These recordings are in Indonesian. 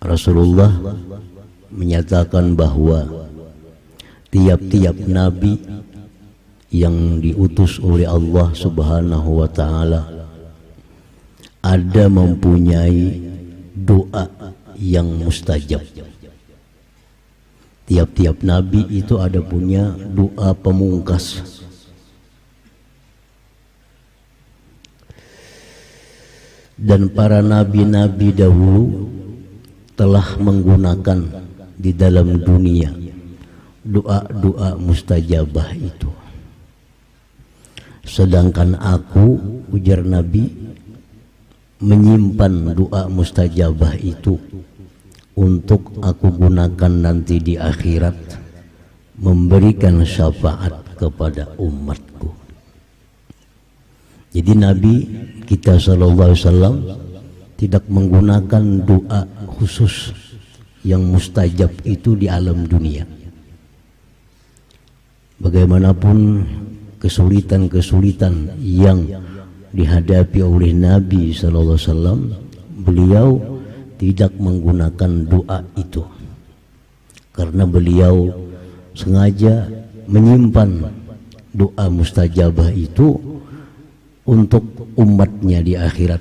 Rasulullah menyatakan bahwa tiap-tiap nabi yang diutus oleh Allah Subhanahu wa ta'ala ada mempunyai doa yang mustajab. Tiap-tiap nabi itu ada punya doa pemungkas. Dan para nabi-nabi dahulu telah menggunakan di dalam dunia doa-doa mustajabah itu. Sedangkan aku, ujar Nabi, menyimpan doa mustajabah itu untuk aku gunakan nanti di akhirat, memberikan syafaat kepada umatku. Jadi Nabi kita SAW tidak menggunakan doa khusus yang mustajab itu di alam dunia. Bagaimanapun kesulitan-kesulitan yang dihadapi oleh Nabi SAW, beliau tidak menggunakan doa itu karena beliau sengaja menyimpan doa mustajabah itu untuk umatnya di akhirat,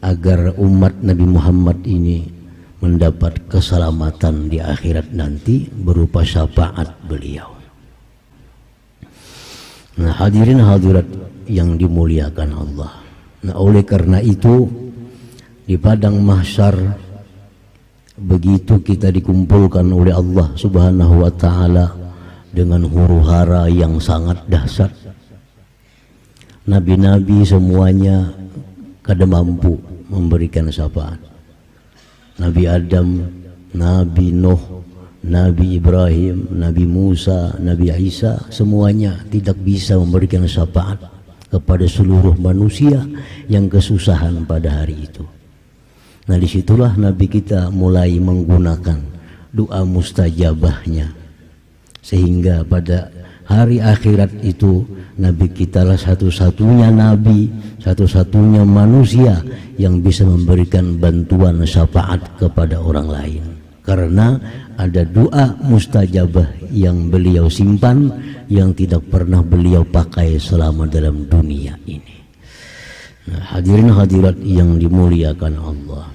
agar umat Nabi Muhammad ini mendapat keselamatan di akhirat nanti berupa syafaat beliau. Nah, hadirin hadirat yang dimuliakan Allah. Nah, oleh karena itu di padang mahsyar begitu kita dikumpulkan oleh Allah Subhanahu wa ta'ala dengan huru-hara yang sangat dahsyat, nabi-nabi semuanya kada mampu memberikan syafaat. Nabi Adam, Nabi Nuh, Nabi Ibrahim, Nabi Musa, Nabi Isa, semuanya tidak bisa memberikan syafaat kepada seluruh manusia yang kesusahan pada hari itu. Nah, disitulah Nabi kita mulai menggunakan doa mustajabahnya, sehingga pada hari akhirat itu Nabi kita lah satu-satunya Nabi, satu-satunya manusia yang bisa memberikan bantuan syafaat kepada orang lain, karena ada doa mustajabah yang beliau simpan yang tidak pernah beliau pakai selama dalam dunia ini. Nah, hadirin hadirat yang dimuliakan Allah.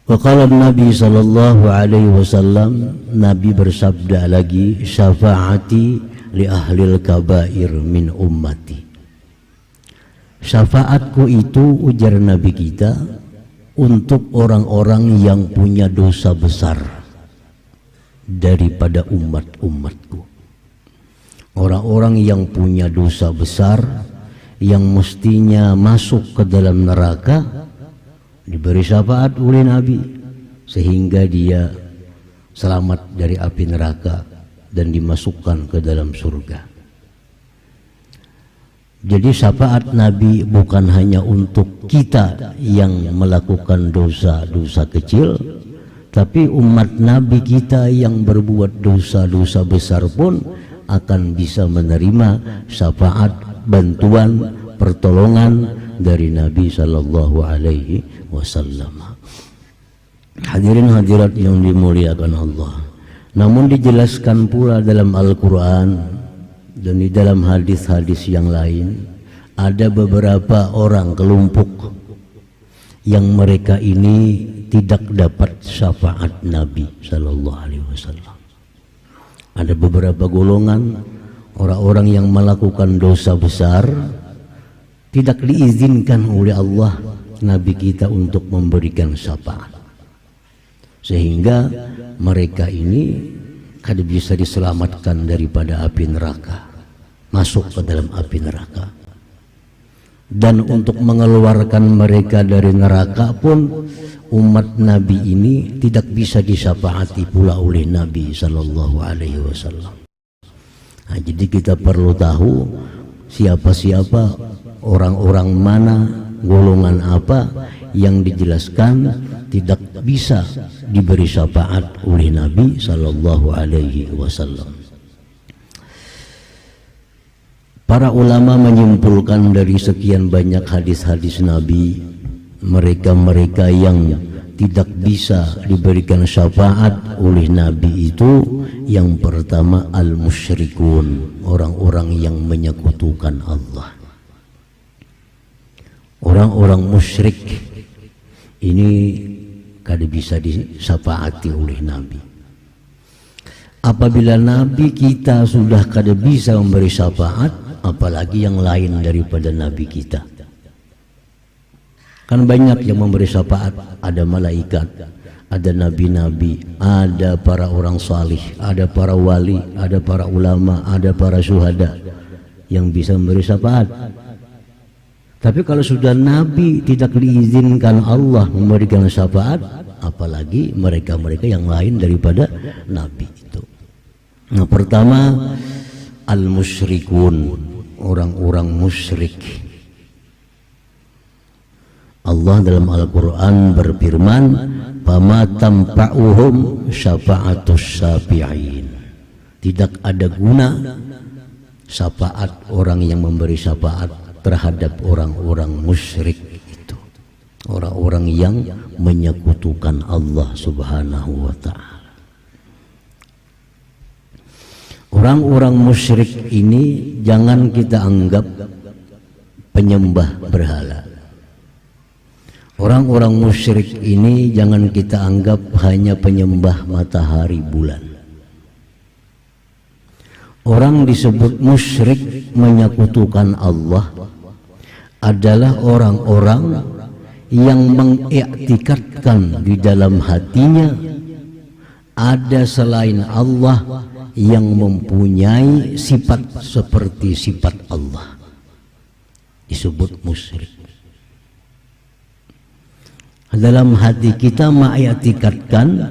Waqala Nabi sallallahu alaihi wasallam, Nabi bersabda lagi, syafaati li ahlil kabair min ummati. Syafaatku itu, ujar Nabi kita, untuk orang-orang yang punya dosa besar daripada umat-umatku. Orang-orang yang punya dosa besar yang mestinya masuk ke dalam neraka diberi syafaat oleh Nabi sehingga dia selamat dari api neraka dan dimasukkan ke dalam surga. Jadi syafaat Nabi bukan hanya untuk kita yang melakukan dosa-dosa kecil, tapi umat Nabi kita yang berbuat dosa-dosa besar pun akan bisa menerima syafaat, bantuan, pertolongan dari Nabi sallallahu alaihi wasallam. Hadirin hadirat yang dimuliakan Allah. Namun dijelaskan pula dalam Al-Quran dan di dalam hadis-hadis yang lain, ada beberapa orang kelompok yang mereka ini tidak dapat syafaat Nabi sallallahu alaihi wasallam. Ada beberapa golongan orang-orang yang melakukan dosa besar, tidak diizinkan oleh Allah Nabi kita untuk memberikan syafaat, sehingga mereka ini kada bisa diselamatkan daripada api neraka, masuk ke dalam api neraka. Dan untuk mengeluarkan mereka dari neraka pun umat Nabi ini tidak bisa disyafaati pula oleh Nabi sallallahu alaihi wasallam. Nah, jadi kita perlu tahu siapa-siapa, orang-orang mana, golongan apa yang dijelaskan tidak bisa diberi syafaat oleh Nabi sallallahu alaihi wasallam. Para ulama menyimpulkan dari sekian banyak hadis-hadis Nabi, mereka-mereka yang tidak bisa diberikan syafaat oleh Nabi itu yang pertama al-musyrikun, orang-orang yang menyekutukan Allah. Orang-orang musyrik ini kada bisa disyafaati oleh Nabi. Apabila Nabi kita sudah kada bisa memberi syafaat, apalagi yang lain daripada Nabi kita. Kan banyak yang memberi syafaat, ada malaikat, ada nabi-nabi, ada para orang salih, ada para wali, ada para ulama, ada para syuhada yang bisa memberi syafaat. Tapi kalau sudah Nabi tidak diizinkan Allah memberikan syafaat, apalagi mereka-mereka yang lain daripada Nabi itu. Nah, pertama al-musyrikun, orang-orang musyrik. Allah dalam Al-Quran berfirman, "Fama tanfa'uhum syafa'atus syafi'in." Tidak ada guna syafaat orang yang memberi syafaat terhadap orang-orang musyrik itu, orang-orang yang menyekutukan Allah Subhanahu wa ta'ala. Orang-orang musyrik ini jangan kita anggap penyembah berhala. Orang-orang musyrik ini jangan kita anggap hanya penyembah matahari bulan. Orang disebut musyrik menyekutukan Allah adalah orang-orang yang mengiktikadkan di dalam hatinya ada selain Allah yang mempunyai sifat seperti sifat Allah, disebut musyrik. Dalam hati kita mengiktikadkan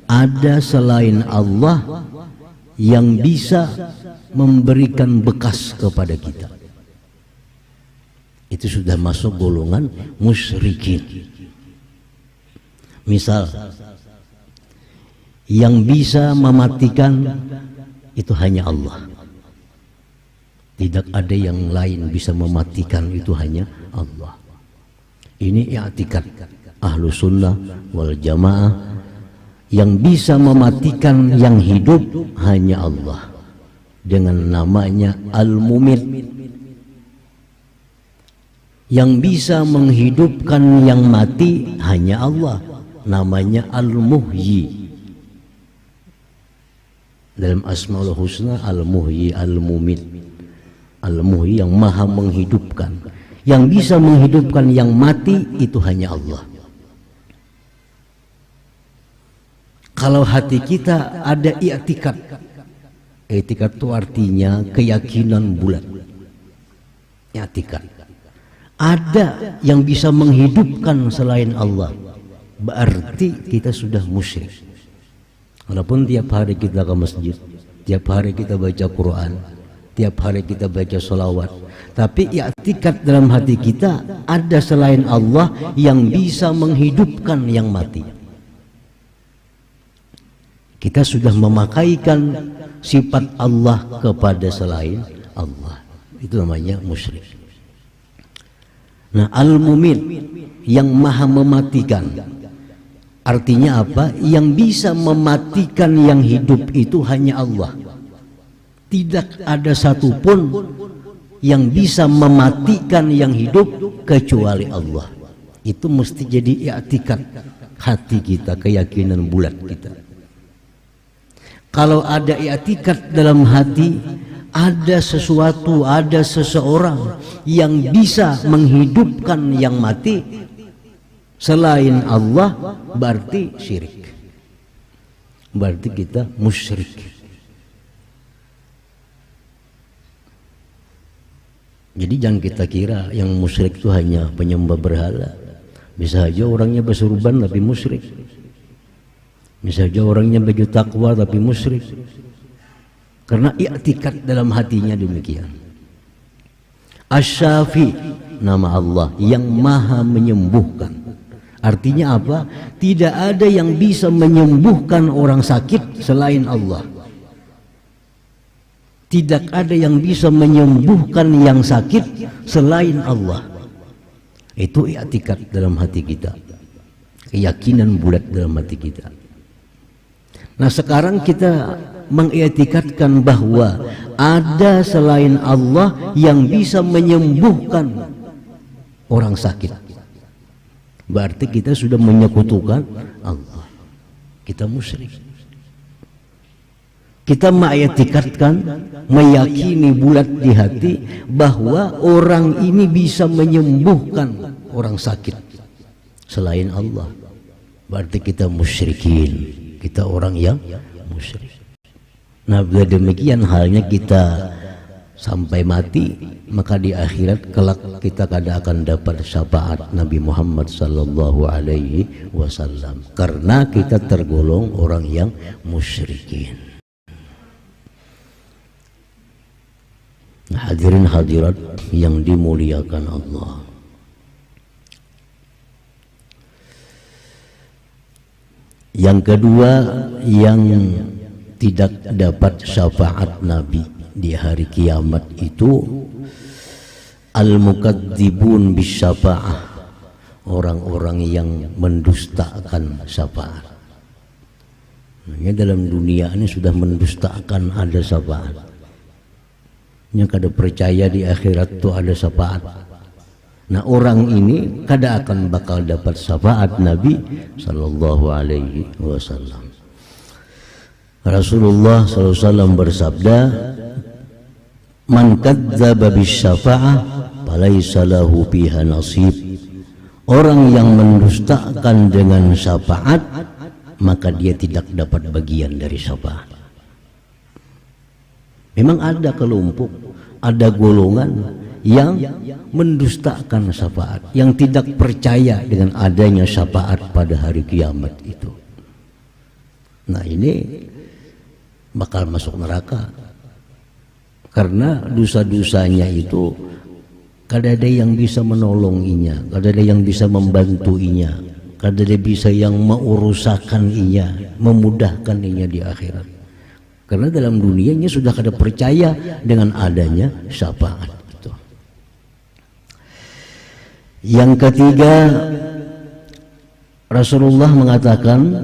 ada selain Allah yang bisa memberikan bekas kepada kita. Itu sudah masuk golongan musyrikin. Misal, yang bisa mematikan itu hanya Allah. Tidak ada yang lain bisa mematikan, itu hanya Allah. Ini i'tikad ahlu sunnah wal jamaah, yang bisa mematikan yang hidup hanya Allah dengan namanya al-mumit. Yang bisa menghidupkan yang mati hanya Allah, namanya al-muhyi. Dalam Asmaul Husna al-muhyi, al-mumit. Al-muhyi yang maha menghidupkan. Yang bisa menghidupkan yang mati itu hanya Allah. Kalau hati kita ada i'tikad, i'tikad itu artinya keyakinan bulat. I'tikad. Ada yang bisa menghidupkan selain Allah, berarti kita sudah musyrik. Walaupun tiap hari kita ke masjid, tiap hari kita baca Quran, tiap hari kita baca sholawat, tapi i'tikad dalam hati kita ada selain Allah yang bisa menghidupkan yang mati. Kita sudah memakaikan sifat Allah kepada selain Allah. Itu namanya musyrik. Nah, al-mumit yang maha mematikan, artinya apa? Yang bisa mematikan yang hidup itu hanya Allah. Tidak ada satupun yang bisa mematikan yang hidup kecuali Allah. Itu mesti jadi i'tikad hati kita, keyakinan bulat kita. Kalau ada i'tikad dalam hati, ada sesuatu, ada seseorang yang bisa menghidupkan yang mati selain Allah, berarti syirik. Berarti kita musyrik. Jadi jangan kita kira yang musyrik itu hanya penyembah berhala. Bisa aja orangnya bersurban tapi musyrik. Bisa aja orangnya baju takwa tapi musyrik. Karena i'tikad dalam hatinya demikian. Asy-Syafi, nama Allah yang maha menyembuhkan. Artinya apa? Tidak ada yang bisa menyembuhkan orang sakit selain Allah. Tidak ada yang bisa menyembuhkan yang sakit selain Allah. Itu i'tikad dalam hati kita. keyakinan bulat dalam hati kita. Nah sekarang kita mengiktikadkan bahwa ada selain Allah yang bisa menyembuhkan orang sakit. Berarti kita sudah menyekutukan Allah. Kita musyrik. Kita mengiktikadkan, meyakini bulat di hati bahwa orang ini bisa menyembuhkan orang sakit selain Allah. Berarti kita musyrikin. Kita orang yang musyrik. Nah bila demikian halnya kita sampai mati, maka di akhirat kelak kita kada akan dapat syafaat Nabi Muhammad sallallahu alaihi wasallam karena kita tergolong orang yang musyrikin. Hadirin hadirat yang dimuliakan Allah. Yang kedua yang tidak dapat syafaat Nabi di hari kiamat itu al-mukadzibun bisyafa'ah, orang-orang yang mendustakan syafaat. Ini dalam dunia ini sudah mendustakan ada syafaat. Yang kada percaya di akhirat itu ada syafaat. Nah orang ini kada akan bakal dapat syafaat Nabi sallallahu alaihi wasallam. Rasulullah sallallahu alaihi wasallam bersabda, "Man kadzdzaba bisyafa'ah falaysa lahu fiha nasib." Orang yang mendustakan dengan syafaat maka dia tidak dapat bagian dari syafaat. Memang ada kelompok, ada golongan yang mendustakan syafaat, yang tidak percaya dengan adanya syafaat pada hari kiamat itu. Nah ini bakal masuk neraka karena dosa-dosanya itu kada ada yang bisa menolonginya, kada ada yang bisa membantuinya, kada ada bisa yang meurusakan inya, memudahkan inya di akhirat. Karena dalam dunianya sudah kada percaya dengan adanya syafaat itu. Yang ketiga, Rasulullah mengatakan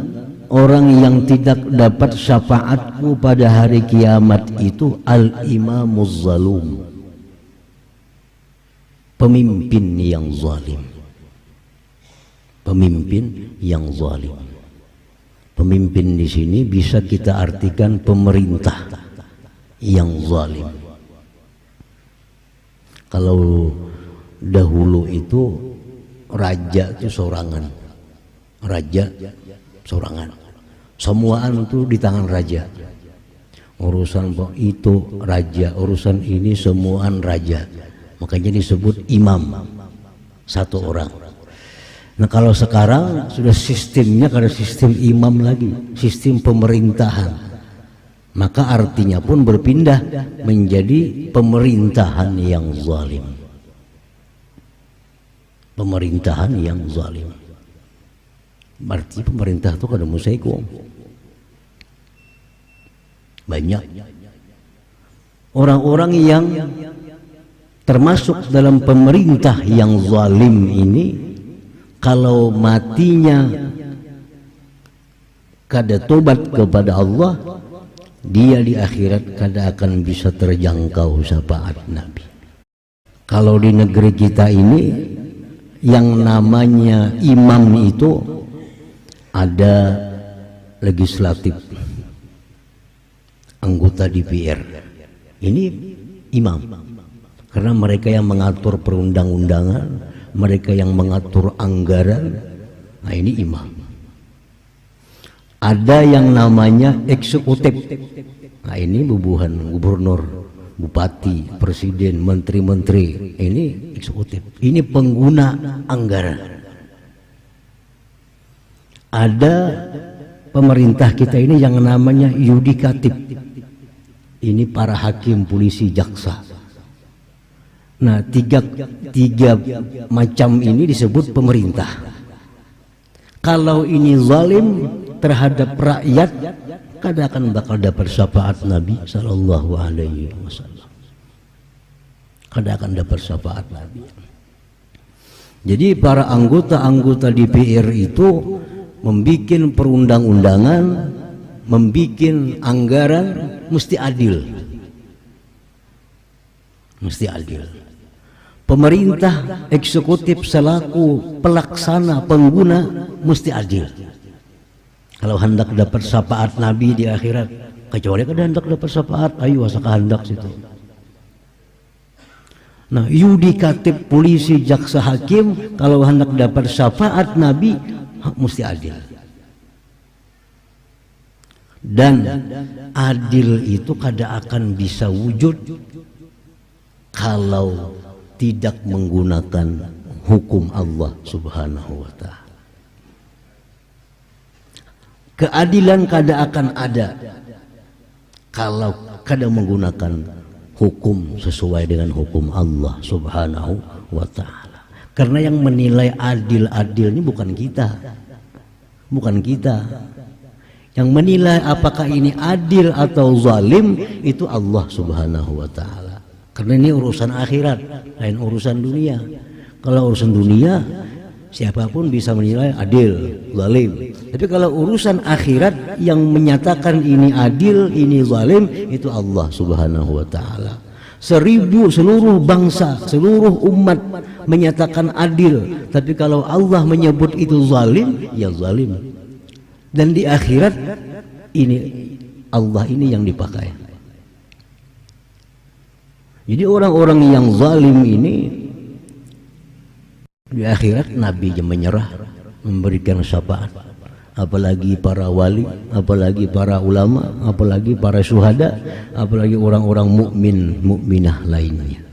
orang yang tidak dapat syafaatku pada hari kiamat itu al-imamuz zalum, pemimpin yang zalim. Pemimpin yang zalim. Pemimpin di sini bisa kita artikan pemerintah yang zalim. Kalau dahulu itu raja itu sorangan, raja sorangan, semuaan itu di tangan raja. Urusan itu raja, urusan ini semuaan raja. Makanya disebut imam, satu orang. Nah kalau sekarang sudah sistemnya kada sistem imam lagi, sistem pemerintahan. Maka artinya pun berpindah menjadi pemerintahan yang zalim. Pemerintahan yang zalim. Berarti pemerintah itu kada musaiku. Banyak orang-orang yang termasuk dalam pemerintah yang zalim ini, kalau matinya kada tobat kepada Allah, dia di akhirat kada akan bisa terjangkau syafaat Nabi. Kalau di negeri kita ini yang namanya imam itu ada legislatif, anggota DPR. Ini imam. Karena mereka yang mengatur perundang-undangan, mereka yang mengatur anggaran. Nah ini imam. Ada yang namanya eksekutif. Nah ini bubuhan gubernur, bupati, presiden, menteri-menteri. Ini eksekutif. Ini pengguna anggaran. Ada pemerintah kita ini yang namanya yudikatif. Ini para hakim, polisi, jaksa. Nah tiga macam ini disebut pemerintah. Kalau ini zalim terhadap rakyat, kada akan bakal dapat syafaat Nabi sallallahu alaihi wasallam. Kada akan dapat syafaat Nabi. Jadi para anggota-anggota DPR itu membikin perundang-undangan, membikin anggaran, mesti adil. Mesti adil. Pemerintah eksekutif selaku pelaksana pengguna mesti adil. Kalau hendak dapat syafaat Nabi di akhirat, kecuali kalau hendak dapat syafaat, ayo asa kehendak situ. Nah, yudikatif polisi, jaksa, hakim kalau hendak dapat syafaat Nabi mesti adil. Dan adil itu kada akan bisa wujud kalau tidak menggunakan hukum Allah Subhanahu wa ta'ala. Keadilan kada akan ada kalau kada menggunakan hukum sesuai dengan hukum Allah Subhanahu wa ta'ala. Karena yang menilai adil-adil ini bukan kita. Bukan kita. Yang menilai apakah ini adil atau zalim itu Allah Subhanahu wa ta'ala. Karena ini urusan akhirat, lain urusan dunia. Kalau urusan dunia, siapapun bisa menilai adil, zalim. Tapi kalau urusan akhirat yang menyatakan ini adil, ini zalim, itu Allah Subhanahu wa ta'ala. Seluruh bangsa, seluruh umat menyatakan adil, tapi kalau Allah menyebut itu zalim, ya zalim. Dan di akhirat ini Allah ini yang dipakai. Jadi orang-orang yang zalim ini di akhirat Nabi yang menyerah, memberikan syafaat. Apalagi para wali, apalagi para ulama, apalagi para syuhada, apalagi orang-orang mukmin, mukminah lainnya.